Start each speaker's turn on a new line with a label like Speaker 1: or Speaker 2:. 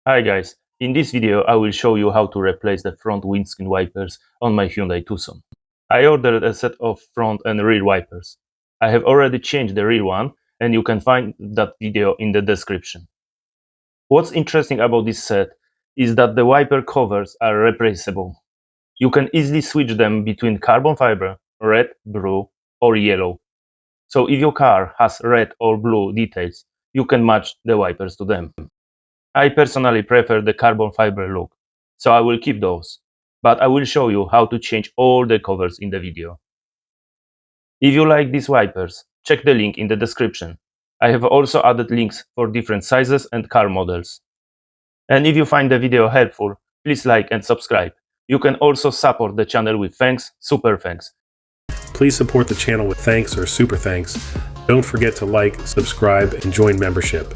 Speaker 1: Hi guys, in this video I will show you how to replace the front windscreen wipers on my Hyundai Tucson. I ordered a set of front and rear wipers. I have already changed the rear one and you can find that video in the description. What's interesting about this set is that the wiper covers are replaceable. You can easily switch them between carbon fiber, red, blue or yellow. So if your car has red or blue details, you can match the wipers to them. I personally prefer the carbon fiber look, so I will keep those, but I will show you how to change all the covers in the video. If you like these wipers, check the link in the description. I have also added links for different sizes and car models. And if you find the video helpful, please like and subscribe. You can also support the channel with thanks, super thanks.
Speaker 2: Please support the channel with thanks or super thanks. Don't forget to like, subscribe, and join membership.